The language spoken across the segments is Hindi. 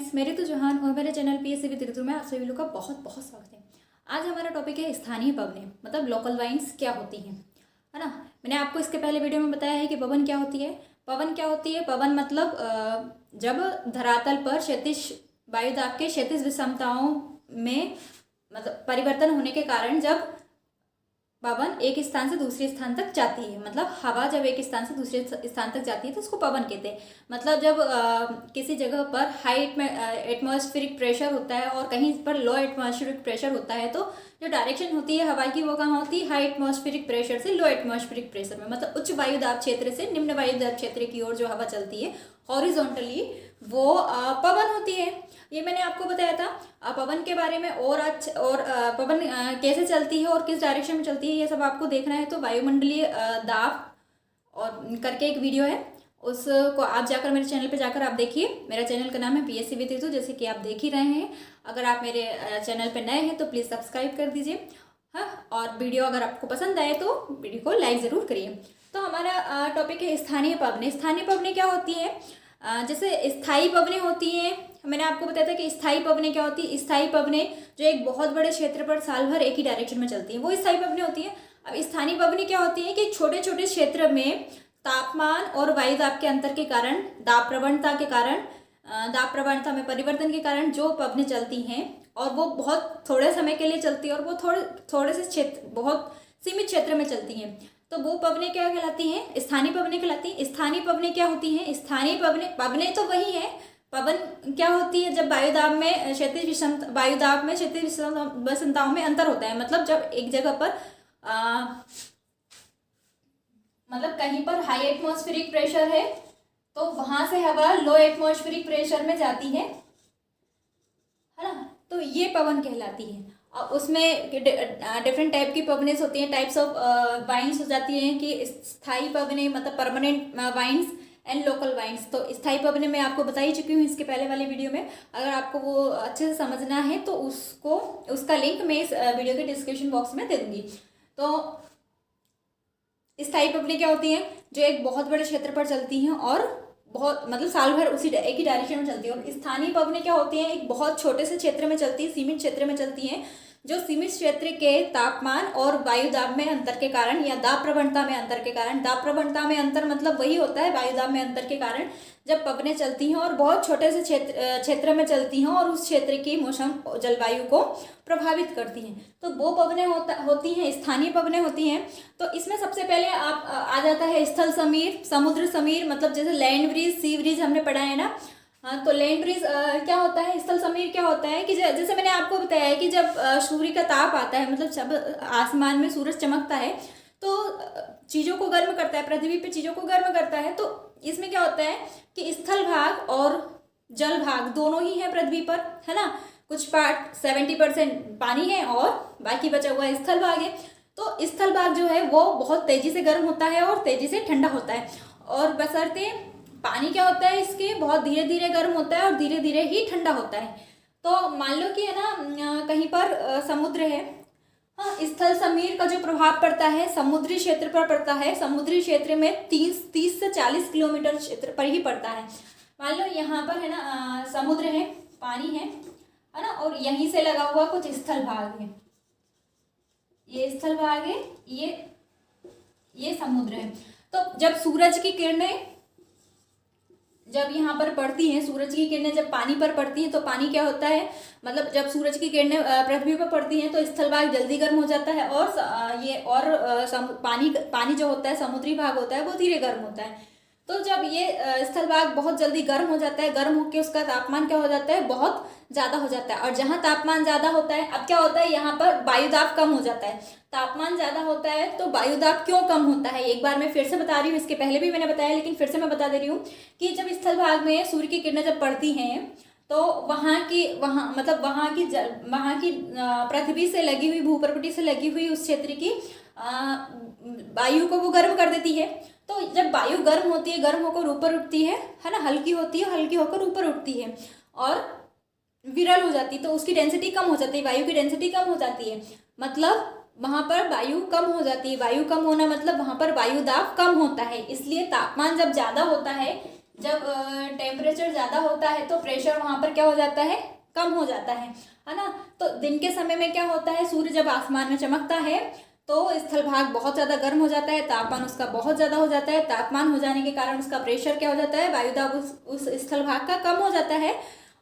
फ्रेंड्स, मेरे तो जहान और मेरे चैनल पीएससी विद ऋतु में आप सभी लोग का बहुत बहुत स्वागत है। आज हमारा टॉपिक है स्थानीय पवनें, मतलब लोकल वाइन्स क्या होती हैं, है ना। मैंने आपको इसके पहले वीडियो में बताया है कि पवन क्या होती है। पवन क्या होती है? पवन मतलब जब धरातल पर क्षैतिज वायुदाब के क्षैतिज विषमताओं में मतलब परिवर्तन होने के कारण जब पवन एक स्थान से दूसरे स्थान तक जाती है, मतलब हवा जब एक स्थान से दूसरे स्थान तक जाती है तो उसको पवन कहते हैं। मतलब जब किसी जगह पर हाई एटमॉस्फेरिक प्रेशर होता है और कहीं पर लो एटमॉस्फेरिक प्रेशर होता है तो जो डायरेक्शन होती है हवा की वो कहाँ होती है? हाई एटमॉस्फेरिक प्रेशर से लो एटमॉस्फेरिक प्रेशर में, मतलब उच्च वायुदाब क्षेत्र से निम्न वायुदाब क्षेत्र की ओर जो हवा चलती है हॉरिजॉन्टली वो पवन होती है। ये मैंने आपको बताया था पवन के बारे में। और पवन कैसे चलती है और किस डायरेक्शन में चलती है ये सब आपको देखना है तो वायुमंडलीय दाब और करके एक वीडियो है, उसको आप जाकर मेरे चैनल पे जाकर आप देखिए। मेरा चैनल का नाम है पीएससी विद ऋतु, जैसे कि आप देख ही रहे हैं। अगर आप मेरे चैनल पे नए हैं तो प्लीज़ सब्सक्राइब कर दीजिए, हाँ। और वीडियो अगर आपको पसंद आए तो वीडियो को लाइक ज़रूर करिए। तो हमारा टॉपिक है स्थानीय पवनें। स्थानीय पवनें क्या होती है? जैसे स्थायी पवनें होती हैं, मैंने आपको बताया था कि स्थायी पवनें क्या होती है। स्थायी पवनें जो एक बहुत बड़े क्षेत्र पर साल भर एक ही डायरेक्शन में चलती हैं वो स्थायी पवनें होती हैं। अब स्थानीय पवनें क्या होती हैं कि छोटे छोटे क्षेत्र में तापमान और वायुदाब के अंतर के कारण दाब प्रवणता में परिवर्तन के कारण जो पवनें चलती हैं और वो बहुत थोड़े समय के लिए चलती है और वो थोड़े से क्षेत्र बहुत सीमित क्षेत्र में चलती हैं तो वो पवनें क्या कहलाती हैं? स्थानीय पवनें कहलाती हैं। स्थानीय पवनें क्या होती हैं? स्थानीय पवनें तो वही है। पवन क्या होती है? जब वायुदाब में क्षैतिज विषमताओं में अंतर होता है, मतलब जब एक जगह पर मतलब कहीं पर हाई एटमॉस्फेरिक प्रेशर है तो वहां से हवा लो एटमॉस्फेरिक प्रेशर में जाती है ना, तो ये पवन कहलाती है। और उसमें डिफरेंट टाइप की पवनें होती हैं, टाइप्स ऑफ वाइन्स हो जाती हैं कि स्थायी पवनें मतलब permanent winds and local winds. तो स्थायी पवनें मैं आपको बता ही चुकी हूँ इसके पहले वाले वीडियो में। अगर आपको वो अच्छे से समझना है तो उसका लिंक मैं इस वीडियो के डिस्क्रिप्शन बॉक्स में दे दूँगी। तो स्थायी पवनें क्या होती हैं? जो एक बहुत बड़े क्षेत्र पर चलती हैं और बहुत मतलब साल भर उसी एक ही डायरेक्शन में चलती है। और स्थानीय पवनें क्या होती हैं? एक बहुत छोटे से क्षेत्र में चलती है, सीमित क्षेत्र में चलती हैं, जो सीमित क्षेत्र के तापमान और वायुदाब में अंतर के कारण या दाब प्रवणता में अंतर के कारण, दाब प्रवणता में अंतर मतलब वही होता है वायुदाब में अंतर के कारण जब पवनें चलती हैं और बहुत छोटे से क्षेत्र में चलती हैं और उस क्षेत्र की मौसम जलवायु को प्रभावित करती हैं तो वो पवनें होती हैं, स्थानीय पवनें होती हैं। तो इसमें सबसे पहले आप आ जाता है स्थल समीर, समुद्र समीर, मतलब जैसे लैंड ब्रीज, सी ब्रीज हमने पढ़ा है ना। हाँ, तो लैंड ब्रीज क्या होता है? स्थल समीर क्या होता है कि जैसे मैंने आपको बताया है कि जब सूर्य का ताप आता है, मतलब जब आसमान में सूरज चमकता है तो चीज़ों को गर्म करता है, पृथ्वी पे चीज़ों को गर्म करता है। तो इसमें क्या होता है कि स्थल भाग और जल भाग दोनों ही है पृथ्वी पर, है ना। कुछ पार्ट 70% पानी है और बाकी बचा हुआ स्थल भाग है। तो स्थल भाग जो है वो बहुत तेजी से गर्म होता है और तेजी से ठंडा होता है। और बशर्ते पानी क्या होता है इसके बहुत धीरे धीरे गर्म होता है और धीरे धीरे ही ठंडा होता है। तो मान लो कि है ना कहीं पर समुद्र है, हाँ, स्थल समीर का जो प्रभाव पड़ता है समुद्री क्षेत्र पर पड़ता है। समुद्री क्षेत्र में 30 से 40 किलोमीटर क्षेत्र पर ही पड़ता है। मान लो यहाँ पर है ना समुद्र है, पानी है ना, और यहीं से लगा हुआ कुछ स्थल भाग है, ये स्थल भाग है, ये समुद्र है। तो जब सूरज की किरणें जब यहाँ पर पड़ती हैं, सूरज की किरणें जब पानी पर पड़ती हैं तो पानी क्या होता है, मतलब जब सूरज की किरणें पृथ्वी पर पड़ती हैं तो स्थल भाग जल्दी गर्म हो जाता है और पानी जो होता है समुद्री भाग होता है वो धीरे गर्म होता है। तो जब ये स्थल भाग बहुत जल्दी गर्म हो जाता है, गर्म होकर उसका तापमान क्या हो जाता है, बहुत ज़्यादा हो जाता है। और जहाँ तापमान ज़्यादा होता है, अब क्या होता है यहाँ पर वायुदाब कम हो जाता है। तापमान ज़्यादा होता है तो वायुदाब क्यों कम होता है, एक बार मैं फिर से बता रही हूँ, इसके पहले भी मैंने बताया लेकिन फिर से मैं बता दे रही हूँ कि जब स्थल भाग में सूर्य की किरणें जब पड़ती हैं तो वहाँ की पृथ्वी से लगी हुई, भूप्रकृति से लगी हुई उस क्षेत्र की वायु को वो गर्म कर देती है। तो जब वायु गर्म होती है, गर्म होकर ऊपर उठती है ना, हल्की होती है, हल्की होकर ऊपर उठती है और विरल हो जाती है तो उसकी डेंसिटी कम हो जाती है, वायु की डेंसिटी कम हो जाती है, मतलब वहाँ पर वायु कम हो जाती है। वायु कम होना मतलब वहाँ पर वायु दाब कम होता है, इसलिए तापमान जब ज़्यादा होता है जब टेम्परेचर ज़्यादा होता है तो प्रेशर वहाँ पर क्या हो जाता है, कम हो जाता है ना। तो दिन के समय में क्या होता है, सूर्य जब आसमान में चमकता है तो स्थल भाग बहुत ज़्यादा गर्म हो जाता है, तापमान उसका बहुत ज़्यादा हो जाता है। तापमान हो जाने के कारण उसका प्रेशर क्या हो जाता है, वायुदाब उस स्थल भाग का कम हो जाता है।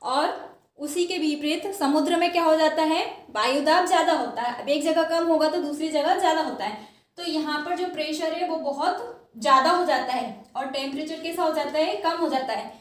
और उसी के विपरीत समुद्र में क्या हो जाता है, वायुदाब ज़्यादा होता है। अब एक जगह कम होगा तो दूसरी जगह ज़्यादा होता है। तो यहाँ पर जो प्रेशर है वो बहुत ज़्यादा हो जाता है और टेम्परेचर कैसा हो जाता है, कम हो जाता है।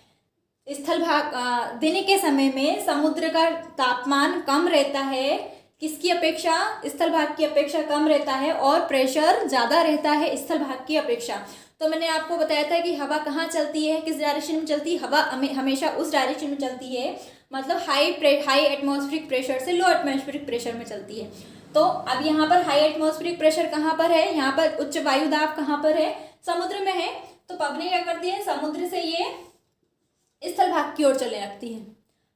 स्थल भाग दिन के समय में समुद्र का तापमान कम रहता है, किसकी अपेक्षा, स्थल भाग की अपेक्षा कम रहता है, और प्रेशर ज़्यादा रहता है स्थल भाग की अपेक्षा। तो मैंने आपको बताया था कि हवा कहाँ चलती है, किस डायरेक्शन में चलती है, हवा हमेशा उस डायरेक्शन में चलती है, मतलब हाई एटमॉस्फेरिक प्रेशर से लो एटमॉस्फेरिक प्रेशर में चलती है। तो अब यहाँ पर हाई एटमॉस्फेरिक प्रेशर कहाँ पर है, यहाँ पर उच्च वायुदाब कहाँ पर है, समुद्र में है। तो पवनें क्या करती है, समुद्र से ये स्थल भाग की ओर चलने लगती है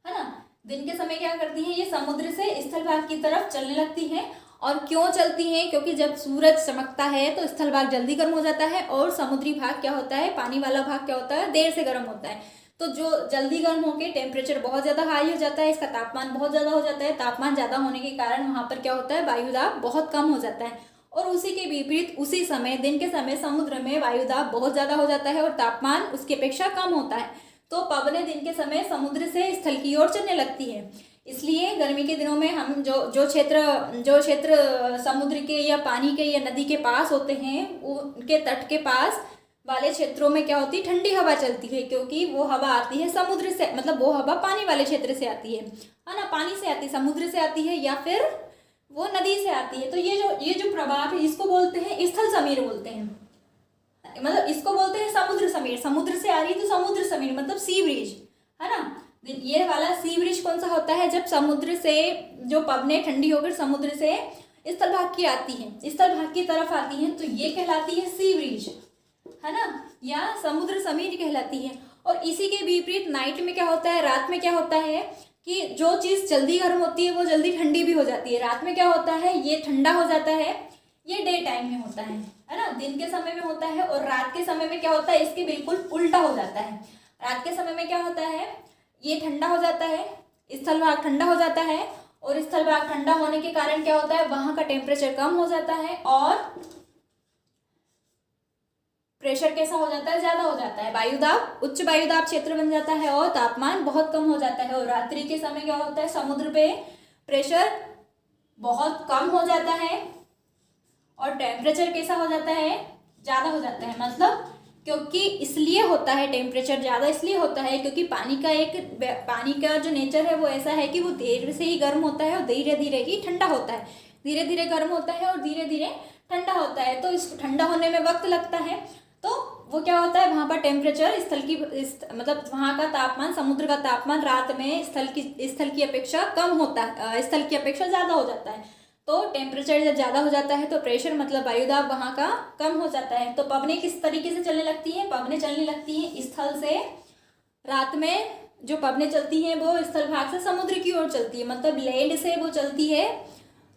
ना। दिन के समय क्या करती है, ये समुद्र से स्थल भाग की तरफ चलने लगती है। और क्यों चलती है, क्योंकि जब सूरज चमकता है तो स्थल भाग जल्दी गर्म हो जाता है और समुद्री भाग क्या होता है, पानी वाला भाग क्या होता है, देर से गर्म होता है। तो जो जल्दी गर्म होकर टेम्परेचर बहुत ज़्यादा हाई हो जाता है, इसका तापमान बहुत ज़्यादा हो जाता है। तापमान ज़्यादा होने के कारण वहाँ पर क्या होता है, वायुदाब बहुत कम हो जाता है। और उसी के विपरीत उसी समय दिन के समय समुद्र में वायुदाब बहुत ज़्यादा हो जाता है और तापमान उसकी अपेक्षा कम होता है। तो पवनें दिन के समय समुद्र से स्थल की ओर चलने लगती है। इसलिए गर्मी के दिनों में हम जो क्षेत्र समुद्र के या पानी के या नदी के पास होते हैं, उनके तट के पास वाले क्षेत्रों में क्या होती है, ठंडी हवा चलती है, क्योंकि वो हवा आती है समुद्र से, मतलब वो हवा पानी वाले क्षेत्र से आती है ना, पानी से आती है, समुद्र से आती है या फिर वो नदी से आती है। तो ये जो प्रभाव है इसको बोलते हैं स्थल समीर बोलते हैं, मतलब इसको बोलते हैं समुद्र समीर। समुद्र से आ रही है तो समुद्र समीर मतलब सी ब्रिज, है ना। ये वाला सी ब्रिज कौन सा होता है, जब समुद्र से जो पवनें ठंडी होकर समुद्र से स्थल भाग की आती हैं, स्थल भाग की तरफ आती हैं, तो ये कहलाती है सी ब्रिज, है ना, या समुद्र समीर कहलाती है। और इसी के विपरीत नाइट में क्या होता है, रात में क्या होता है कि जो चीज़ जल्दी गर्म होती है वो जल्दी ठंडी भी हो जाती है। रात में क्या होता है, ये ठंडा हो जाता है, ये डे टाइम में होता है ना, दिन के समय में होता है। और रात के समय में क्या होता है, इसके बिल्कुल उल्टा हो जाता है। रात के समय में क्या होता है, ये ठंडा हो जाता है, स्थल भाग ठंडा हो जाता है, और स्थल भाग ठंडा होने के कारण क्या होता है, वहां का टेम्परेचर कम हो जाता है और प्रेशर कैसा हो जाता है, ज्यादा हो जाता है, वायुदाब उच्च वायुदाब क्षेत्र बन जाता है और तापमान बहुत कम हो जाता है। और रात्रि के समय क्या होता है, समुद्र पे प्रेशर बहुत कम हो जाता है और टेम्परेचर कैसा हो जाता है, ज़्यादा हो जाता है। मतलब क्योंकि इसलिए होता है टेम्परेचर ज़्यादा, इसलिए होता है क्योंकि पानी का जो नेचर है वो ऐसा है कि वो देर से ही गर्म होता है और धीरे धीरे ही ठंडा होता है, धीरे धीरे गर्म होता है और धीरे धीरे ठंडा होता है। तो इस ठंडा होने में वक्त लगता है, तो वो क्या होता है, वहाँ पर टेम्परेचर मतलब वहाँ का तापमान, समुद्र का तापमान रात में स्थल की अपेक्षा कम होता है, स्थल की अपेक्षा ज़्यादा हो जाता है। तो टेम्परेचर जब ज़्यादा हो जाता है तो प्रेशर मतलब वायुदाब वहाँ का कम हो जाता है। तो पवनें किस तरीके से चलने लगती हैं, पवनें चलने लगती हैं स्थल से, रात में जो पवनें चलती हैं वो स्थल भाग से समुद्र की ओर चलती है, मतलब लैंड से वो चलती है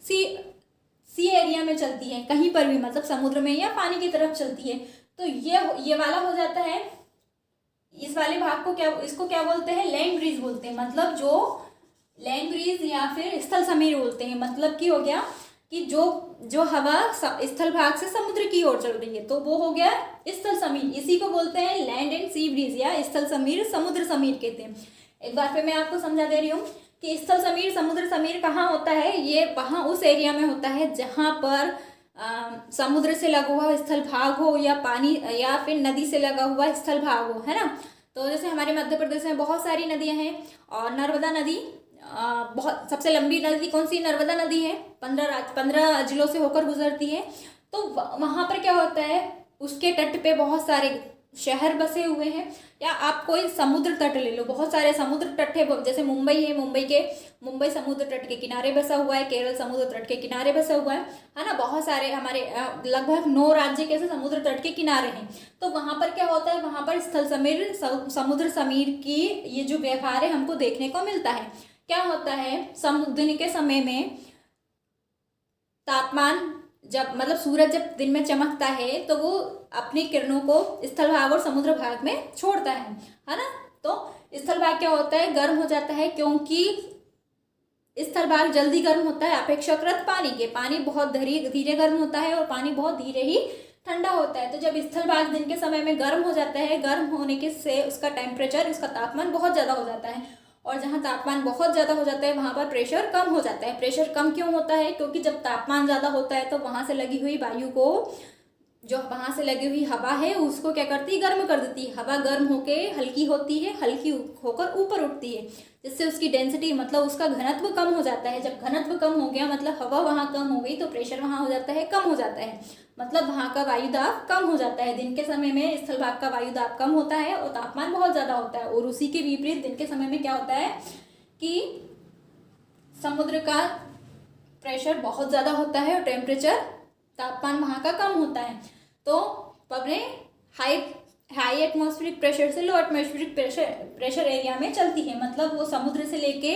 सी एरिया में चलती है, कहीं पर भी, मतलब समुद्र में या पानी की तरफ चलती है। तो ये वाला हो जाता है, इस वाले भाग को इसको क्या बोलते हैं, लैंड ब्रीज बोलते हैं, मतलब जो लैंड ब्रीज या फिर स्थल समीर बोलते हैं। मतलब कि हो गया कि जो हवा स्थल भाग से समुद्र की ओर चल रही है तो वो हो गया स्थल समीर, इसी को बोलते हैं लैंड एंड सी ब्रीज या स्थल समीर, समुद्र समीर कहते हैं। एक बार फिर मैं आपको समझा दे रही हूँ कि स्थल समीर, समुद्र समीर कहाँ होता है, ये वहाँ उस एरिया में होता है जहाँ पर समुद्र से लगा हुआ स्थल भाग हो या पानी या फिर नदी से लगा हुआ स्थल भाग हो, है ना। तो जैसे हमारे मध्य प्रदेश में बहुत सारी नदियाँ हैं और नर्मदा नदी बहुत सबसे लंबी नदी कौन सी, नर्मदा नदी है, 15 जिलों से होकर गुजरती है। तो वहाँ पर क्या होता है, उसके तट पे बहुत सारे शहर बसे हुए हैं, या आप कोई समुद्र तट ले लो, बहुत सारे समुद्र तट है, जैसे मुंबई है, मुंबई समुद्र तट के किनारे बसा हुआ है, केरल समुद्र तट के किनारे बसा हुआ है ना। बहुत सारे हमारे लगभग 9 राज्य के समुद्र तट के किनारे हैं। तो वहाँ पर क्या होता है, वहाँ पर स्थल समीर, समुद्र समीर की ये जो व्यवहार है हमको देखने को मिलता है। क्या होता है, दिन के समय में तापमान जब मतलब सूरज जब दिन में चमकता है तो वो अपनी किरणों को स्थल भाग और समुद्र भाग में छोड़ता है ना। तो स्थल भाग क्या होता है, गर्म हो जाता है, क्योंकि स्थल भाग जल्दी गर्म होता है अपेक्षाकृत पानी के। पानी बहुत धीरे गर्म होता है और पानी बहुत धीरे ही ठंडा होता है। तो जब स्थल भाग दिन के समय में गर्म हो जाता है, गर्म होने के से उसका टेम्परेचर, उसका तापमान बहुत ज़्यादा हो जाता है, और जहाँ तापमान बहुत ज़्यादा हो जाता है वहाँ पर प्रेशर कम हो जाता है। प्रेशर कम क्यों होता है, क्योंकि जब तापमान ज़्यादा होता है तो वहाँ से लगी हुई वायु को, जो वहाँ से लगी हुई हवा है उसको क्या करती है, गर्म कर देती है। हवा गर्म होके हल्की होती है, हल्की होकर ऊपर उठती है, जिससे उसकी डेंसिटी मतलब उसका घनत्व कम हो जाता है। जब घनत्व कम हो गया मतलब हवा वहाँ कम हो गई तो प्रेशर वहाँ हो जाता है, कम हो जाता है, मतलब वहाँ का वायुदाब कम हो जाता है। दिन के समय में स्थल भाग का वायुदाब कम होता है और तापमान बहुत ज़्यादा होता है। और उसी के विपरीत दिन के समय में क्या होता है कि समुद्र का प्रेशर बहुत ज़्यादा होता है और टेम्परेचर, तापमान वहाँ का कम होता है। तो पवनें हाई एटमॉस्फेरिक प्रेशर से लो एटमॉस्फेरिक प्रेशर एरिया में चलती है। मतलब वो समुद्र से लेके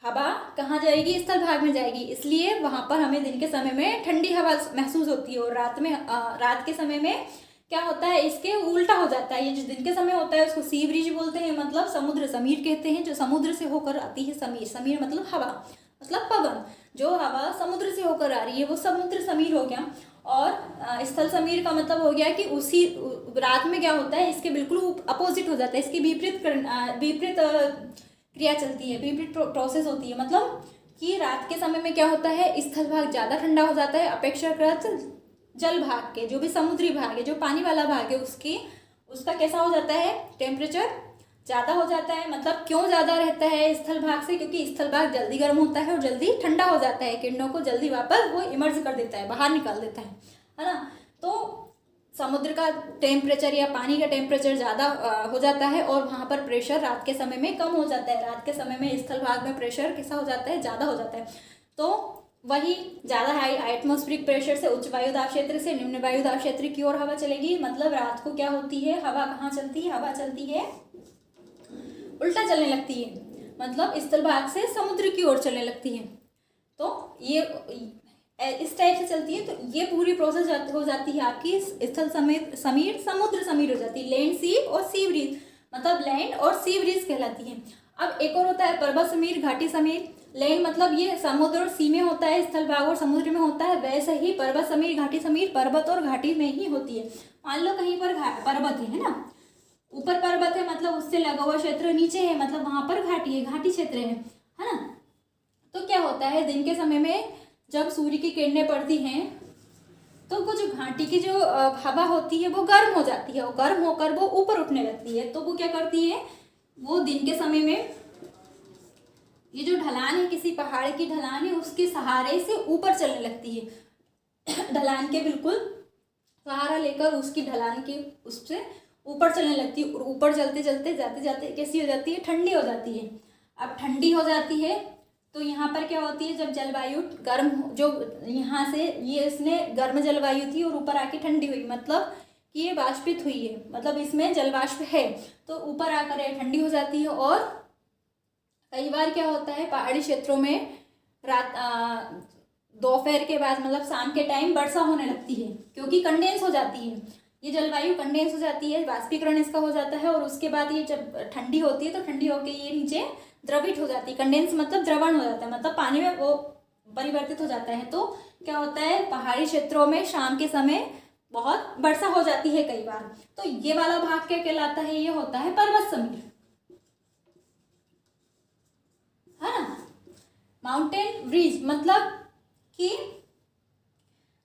हवा कहाँ जाएगी, स्थल भाग में जाएगी, इसलिए वहाँ पर हमें दिन के समय में ठंडी हवा महसूस होती है। और रात के समय में क्या होता है, इसके उल्टा हो जाता है। ये जो दिन के समय होता है उसको सी ब्रीज बोलते हैं, मतलब समुद्र समीर कहते हैं। जो समुद्र से होकर आती है समीर, समीर मतलब हवा, मतलब पवन, जो हवा समुद्र से होकर आ रही है वो समुद्र समीर हो गया। और स्थल समीर का मतलब हो गया कि उसी रात में क्या होता है, इसके बिल्कुल अपोजिट हो जाता है, इसकी विपरीत क्रिया चलती है, विपरीत प्रोसेस होती है। मतलब कि रात के समय में क्या होता है, स्थल भाग ज़्यादा ठंडा हो जाता है अपेक्षाकृत जल भाग के, जो भी समुद्री भाग है, जो पानी वाला भाग है, उसका कैसा हो जाता है, टेम्परेचर ज़्यादा हो जाता है। मतलब क्यों ज़्यादा रहता है स्थल भाग से, क्योंकि स्थल भाग जल्दी गर्म होता है और जल्दी ठंडा हो जाता है, किरणों को जल्दी वापस वो इमर्ज कर देता है, बाहर निकाल देता है ना। तो समुद्र का टेम्परेचर या पानी का टेम्परेचर ज़्यादा हो जाता है और वहाँ पर प्रेशर रात के समय में कम हो जाता है। रात के समय में स्थल भाग में प्रेशर कैसा हो जाता है, ज़्यादा हो जाता है। तो वही ज़्यादा हाई एटमॉस्फेरिक प्रेशर से उच्च वायुदाब क्षेत्र से निम्न वायुदाब क्षेत्र की ओर हवा चलेगी। मतलब रात को क्या होती है, हवा कहाँ चलती है, हवा चलती है उल्टा चलने लगती है, मतलब स्थल भाग से समुद्र की ओर चलने लगती है। तो ये इस टाइप से चलती है। तो ये पूरी प्रोसेस हो जाती है आपकी स्थल समीर समुद्र समीर हो जाती है। लैंड सी और सी ब्रीज, मतलब लैंड और सी ब्रीज कहलाती है। अब एक और होता है पर्वत समीर, घाटी समीर। लैंड मतलब ये समुद्र और सी में होता है, स्थल भाग और समुद्र में होता है। वैसे ही पर्वत समीर, घाटी समीर पर्वत और घाटी में ही होती है। मान लो कहीं पर पर्वत है ना, ऊपर पर्वत है मतलब उससे लगा हुआ क्षेत्र नीचे है, मतलब वहां पर घाटी है, घाटी क्षेत्र है ना। तो क्या होता है, दिन के समय में जब सूर्य की किरणें पड़ती हैं तो वो जो घाटी की जो हवा होती है वो गर्म हो जाती है और गर्म होकर वो ऊपर उठने लगती है। तो वो क्या करती है, वो दिन के समय में ये जो ढलान है, किसी पहाड़ की ढलान है, उसके सहारे से ऊपर चलने लगती है। ढलान के बिल्कुल सहारा लेकर उसकी ढलान के उससे ऊपर चलने लगती है। और ऊपर चलते चलते जाते जाते कैसी हो जाती है, ठंडी हो जाती है। अब ठंडी हो जाती है तो यहाँ पर क्या होती है, जब जलवायु गर्म, जो यहाँ से ये इसने गर्म जलवायु थी और ऊपर आके ठंडी हुई, मतलब कि ये वाष्पित हुई है, मतलब इसमें जलवाष्प है, तो ऊपर आकर ये ठंडी हो जाती है। और कई बार क्या होता है, पहाड़ी क्षेत्रों में रात दोपहर के बाद मतलब शाम के टाइम वर्षा होने लगती है, क्योंकि कंडेंस हो जाती है, ये जलवायु कंडेंस हो जाती है, वाष्पीकरण इसका हो जाता है। और उसके बाद ये जब ठंडी होती है तो ठंडी होकर ये नीचे द्रवित हो जाती है। कंडेंस मतलब द्रवण हो जाता है, मतलब पानी में वो परिवर्तित हो जाता है। तो क्या होता है, पहाड़ी क्षेत्रों में शाम के समय बहुत वर्षा हो जाती है कई बार। तो ये वाला भाग क्या कहलाता है, ये होता है पर्वत समीर, है ना। माउंटेन ब्रिज, मतलब कि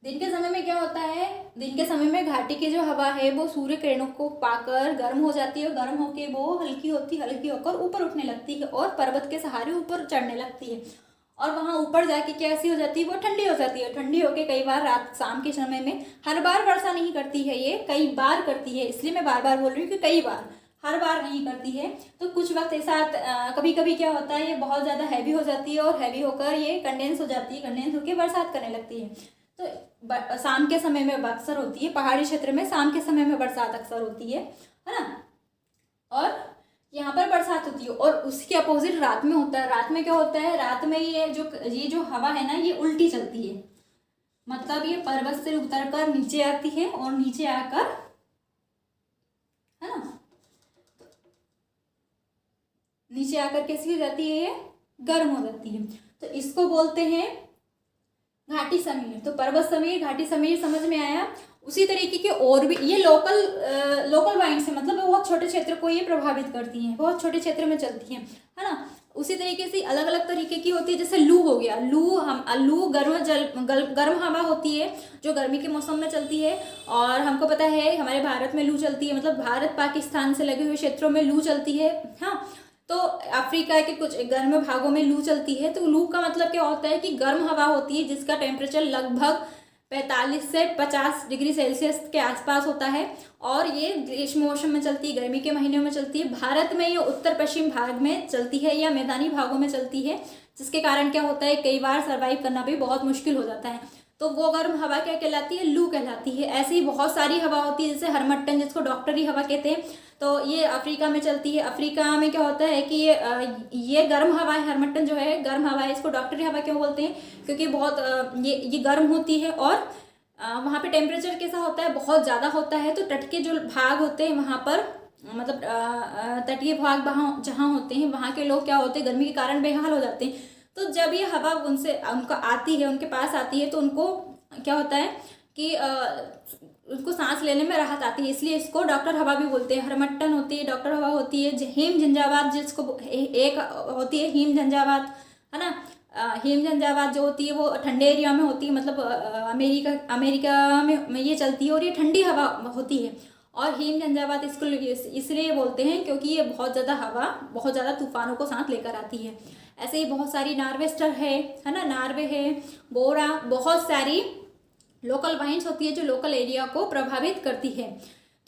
दिन के समय में क्या होता है, दिन के समय में घाटी की जो हवा है वो सूर्य किरणों को पाकर गर्म हो जाती है और गर्म होकर वो हल्की होकर ऊपर उठने लगती है और पर्वत के सहारे ऊपर चढ़ने लगती है। और वहाँ ऊपर जाके कैसी हो जाती है, वो ठंडी हो जाती है। ठंडी होकर कई बार रात शाम के समय में, हर बार वर्षा नहीं करती है ये, कई बार करती है, इसलिए मैं बार बार बोल रही हूँ कि कई बार, हर बार नहीं करती है। तो कुछ वक्त ऐसा कभी कभी क्या होता है, ये बहुत ज़्यादा हैवी हो जाती है और हैवी होकर ये कंडेंस हो जाती है, कंडेंस होकर बरसात करने लगती है। तो शाम के समय में अक्सर होती है, पहाड़ी क्षेत्र में शाम के समय में बरसात अक्सर होती है ना। और यहाँ पर बरसात होती है। और उसके अपोजिट रात में होता है। रात में क्या होता है, रात में ये जो हवा है ना, ये उल्टी चलती है, मतलब ये पर्वत से उतरकर नीचे आती है और नीचे आकर, है ना, नीचे आकर कैसी हो जाती है, ये गर्म हो जाती है। तो इसको बोलते हैं घाटी समीर। तो पर्वत समीर, घाटी समीर समझ में आया। उसी तरीके के और भी ये लोकल वाइन्स है, मतलब बहुत छोटे क्षेत्र को ये प्रभावित करती हैं, बहुत छोटे क्षेत्र में चलती हैं, है ना। उसी तरीके से अलग अलग तरीके की होती है, जैसे लू हो गया। लू गर्म हवा होती है जो गर्मी के मौसम में चलती है। और हमको पता है हमारे भारत में लू चलती है, मतलब भारत पाकिस्तान से लगे हुए क्षेत्रों में लू चलती है। हाँ, तो अफ्रीका के कुछ गर्म भागों में लू चलती है। तो लू का मतलब क्या होता है कि गर्म हवा होती है जिसका टेम्परेचर लगभग 45 से 50 डिग्री सेल्सियस के आसपास होता है, और ये ग्रीष्म मौसम में चलती है, गर्मी के महीनों में चलती है। भारत में ये उत्तर पश्चिम भाग में चलती है या मैदानी भागों में चलती है, जिसके कारण क्या होता है, कई बार सर्वाइव करना भी बहुत मुश्किल हो जाता है। तो वो गर्म हवा क्या कहलाती है, लू कहलाती है। ऐसी बहुत सारी हवा होती है, जैसे हरमट्टन, जिसको डॉक्टरी हवा कहते हैं, तो ये अफ्रीका में चलती है। अफ्रीका में क्या होता है कि ये गर्म हवा है, हरमट्टन जो है गर्म हवा है। इसको डॉक्टरी हवा क्यों बोलते हैं, क्योंकि बहुत ये गर्म होती है, और वहाँ पे टेम्परेचर कैसा होता है, बहुत ज़्यादा होता है। तो तट के जो भाग होते हैं वहाँ पर, मतलब तटीय भाग वहाँ जहाँ होते हैं, वहाँ के लोग क्या होते हैं, गर्मी के कारण बेहाल हो जाते हैं। तो जब ये हवा उनका आती है, उनके पास आती है, तो उनको क्या होता है कि उनको सांस लेने में राहत आती है, इसलिए इसको डॉक्टर हवा भी बोलते हैं। हरमट्टन होती है, डॉक्टर हवा होती है। हिम झंझावात, जिसको एक होती है हिम झंझावात, है ना। हिम झंझावात जो होती है वो ठंडे एरिया में होती है, मतलब अमेरिका में ये चलती है, और ये ठंडी हवा होती है। और हिम झंझावात इसको इसलिए बोलते हैं क्योंकि ये बहुत ज़्यादा हवा, बहुत ज़्यादा तूफानों को साथ लेकर आती है। ऐसे ही बहुत सारी नार्वेस्टर है ना, नार्वे है, बोरा, बहुत सारी लोकल वाइन्स होती है जो लोकल एरिया को प्रभावित करती है।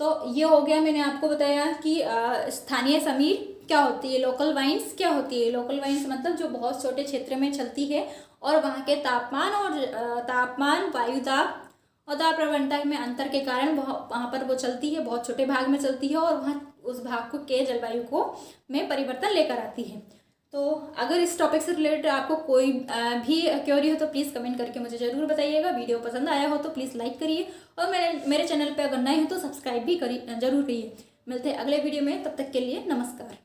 तो ये हो गया, मैंने आपको बताया कि स्थानीय समीर क्या होती है, लोकल वाइन्स क्या होती है। लोकल वाइन्स मतलब जो बहुत छोटे क्षेत्र में चलती है, और वहाँ के तापमान, वायुदाब और दाब प्रवणता में अंतर के कारण वहाँ पर वो चलती है, बहुत छोटे भाग में चलती है, और वहाँ उस भाग को के जलवायु को में परिवर्तन लेकर आती है। तो अगर इस टॉपिक से रिलेटेड आपको कोई भी क्वेरी हो तो प्लीज़ कमेंट करके मुझे ज़रूर बताइएगा। वीडियो पसंद आया हो तो प्लीज़ लाइक करिए, और मेरे चैनल पे अगर नए हो तो सब्सक्राइब भी जरूर करिए। मिलते हैं अगले वीडियो में, तब तक के लिए नमस्कार।